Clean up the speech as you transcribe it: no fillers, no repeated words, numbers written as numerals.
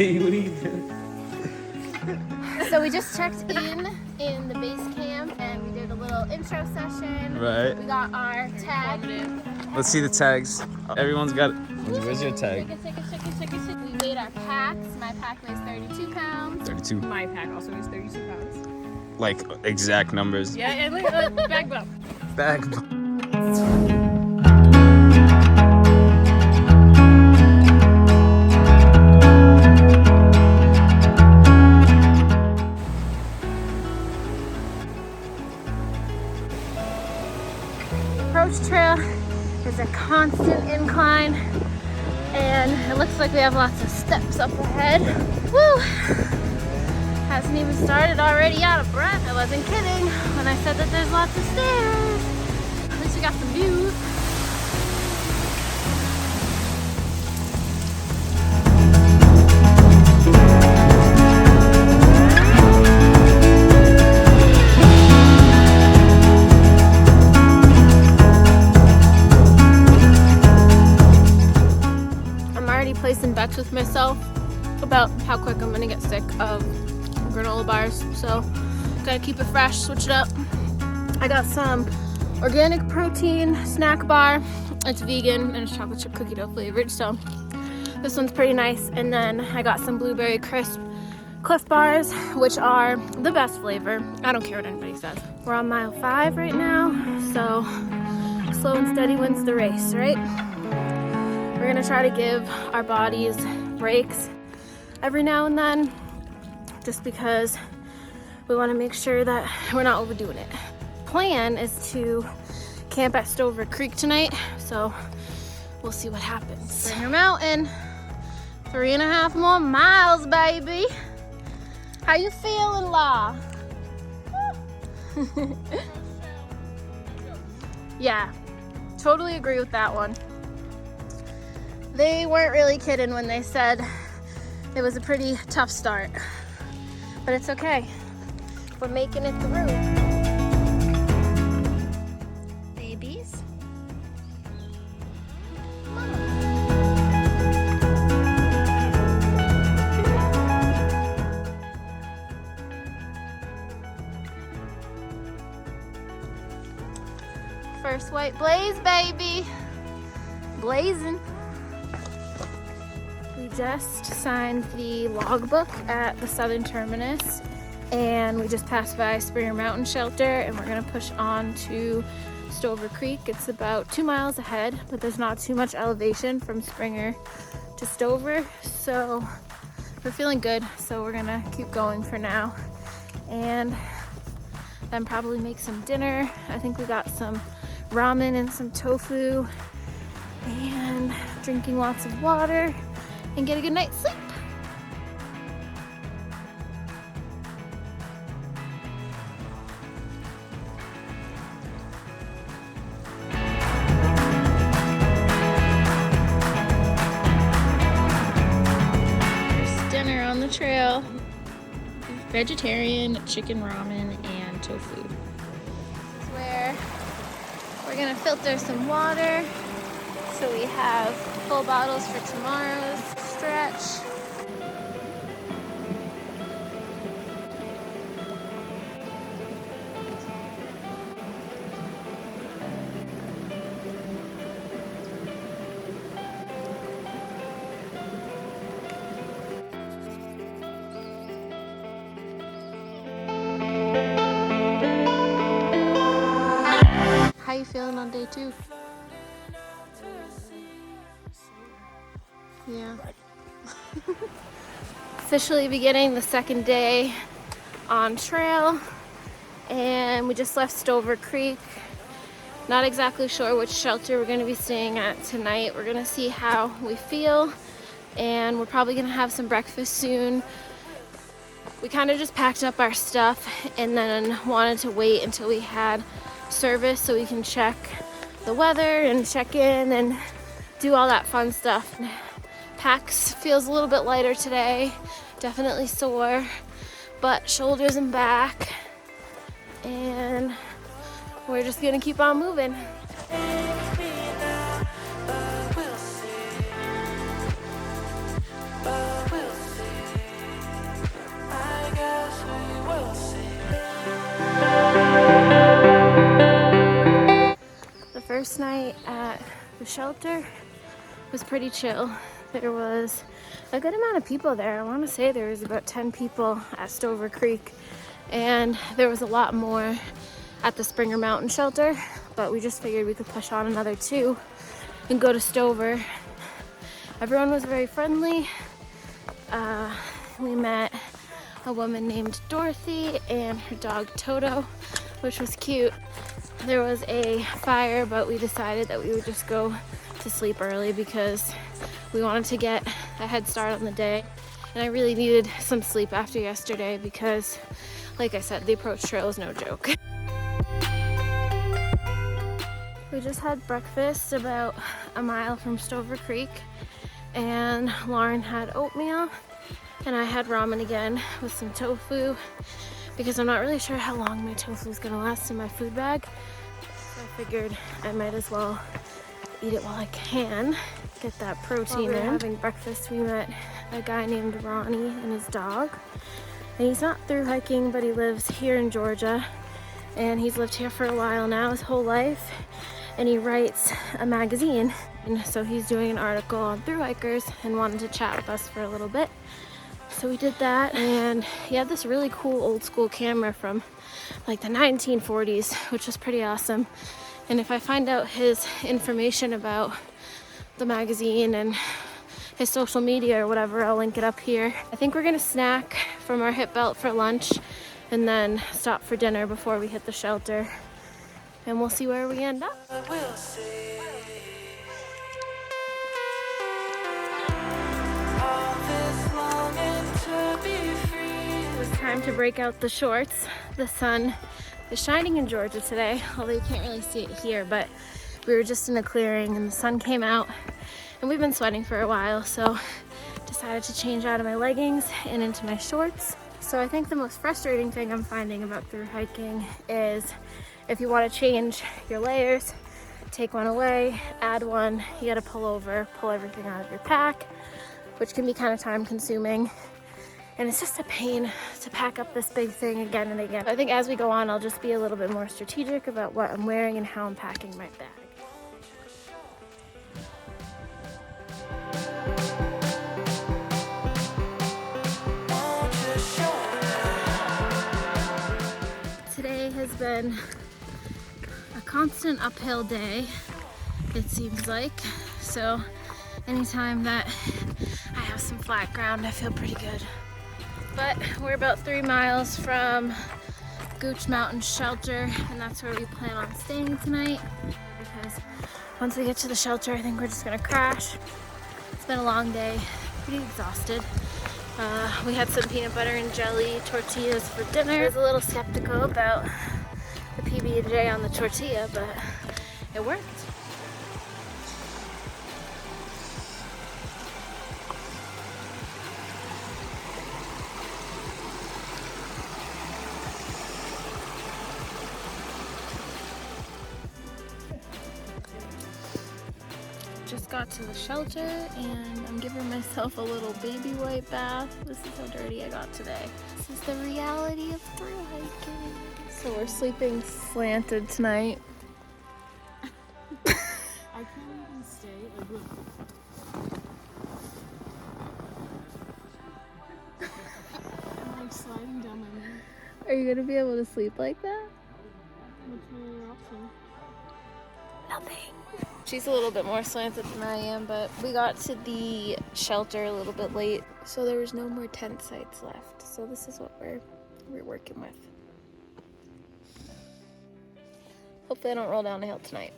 Lindsay, what are you doing? So we just checked in the base camp and we did a little intro session. Right. We got our tag. Let's see the tags. Everyone's got it. Where's your tag? We weighed our packs. My pack weighs 32 pounds. 32. My pack also weighs 32 pounds. Like exact numbers. Yeah, and look, bag bump. Bag. Approach trail is a constant incline and it looks like we have lots of steps up ahead. Woo! Hasn't even started, already out of breath. I wasn't kidding when I said that there's lots of stairs. At least we got some views. Placing bets with myself about how quick I'm gonna get sick of granola bars, so gotta keep it fresh, switch it up. I got some organic protein snack bar. It's vegan and it's chocolate chip cookie dough flavored, so this one's pretty nice. And then I got some blueberry crisp Cliff bars, which are the best flavor. I don't care what anybody says. We're on mile 5 right now, so slow and steady wins the race, right? We're gonna try to give our bodies breaks every now and then, just because we wanna make sure that we're not overdoing it. Plan is to camp at Stover Creek tonight, so we'll see what happens. Springer Mountain, 3.5 more miles, baby. How you feeling, La? Yeah, totally agree with that one. They weren't really kidding when they said it was a pretty tough start, but it's okay. We're making it through. Babies. First white blaze, baby. Blazing. We just signed the logbook at the southern terminus and we just passed by Springer Mountain Shelter and we're gonna push on to Stover Creek. It's about 2 miles ahead, but there's not too much elevation from Springer to Stover, so we're feeling good. So we're gonna keep going for now and then probably make some dinner. I think we got some ramen and some tofu and drinking lots of water and get a good night's sleep. There's dinner on the trail. Vegetarian chicken ramen and tofu. This is where we're gonna filter some water so we have full bottles for tomorrow's stretch. How you feeling on day 2? Yeah. Officially beginning the second day on trail, and we just left Stover Creek. Not exactly sure which shelter we're going to be staying at tonight. We're going to see how we feel, and we're probably going to have some breakfast soon. We kind of just packed up our stuff and then wanted to wait until we had service so we can check the weather and check in and do all that fun stuff. Packs feels a little bit lighter today, definitely sore, but shoulders and back, and we're just gonna keep on moving. The shelter was pretty chill. There was a good amount of people there. I want to say there was about 10 people at Stover Creek, and there was a lot more at the Springer Mountain shelter, but we just figured we could push on another 2 and go to Stover. Everyone was very friendly. We met a woman named Dorothy and her dog Toto, which was cute. There was a fire, but we decided that we would just go to sleep early because we wanted to get a head start on the day. And I really needed some sleep after yesterday because, like I said, the approach trail is no joke. We just had breakfast about a mile from Stover Creek, and Lauren had oatmeal and I had ramen again with some tofu because I'm not really sure how long my tofu is gonna last in my food bag. So I figured I might as well eat it while I can, get that protein in. Having breakfast, we met a guy named Ronnie and his dog. And he's not through hiking, but he lives here in Georgia. And he's lived here for a while now, his whole life. And he writes a magazine. And so he's doing an article on thru hikers and wanted to chat with us for a little bit. So we did that, and he had this really cool old school camera from like the 1940s, which was pretty awesome. And if I find out his information about the magazine and his social media or whatever, I'll link it up here. I think we're gonna snack from our hip belt for lunch and then stop for dinner before we hit the shelter. And we'll see where we end up. We'll see. It was time to break out the shorts. The sun is shining in Georgia today, although you can't really see it here, but we were just in a clearing and the sun came out and we've been sweating for a while, so decided to change out of my leggings and into my shorts. So I think the most frustrating thing I'm finding about thru hiking is if you want to change your layers, take one away, add one, you gotta pull over, pull everything out of your pack, which can be kind of time consuming. And it's just a pain to pack up this big thing again and again. I think as we go on, I'll just be a little bit more strategic about what I'm wearing and how I'm packing my bag. Today has been a constant uphill day, it seems like. So anytime that I have some flat ground, I feel pretty good. But we're about 3 miles from Gooch Mountain Shelter, and that's where we plan on staying tonight. Because once we get to the shelter, I think we're just gonna crash. It's been a long day, pretty exhausted. We had some peanut butter and jelly tortillas for dinner. I was a little skeptical about the PB&J on the tortilla, but it worked. Just got to the shelter and I'm giving myself a little baby wipe bath. This is how dirty I got today. This is the reality of thru hiking. So we're sleeping slanted tonight. I can't even stay. Like, look. I'm like sliding down my mat. Are you gonna be able to sleep like that? What's my option? Nothing. She's a little bit more slanted than I am, but we got to the shelter a little bit late, so there was no more tent sites left. So this is what we're working with. Hopefully I don't roll down the hill tonight.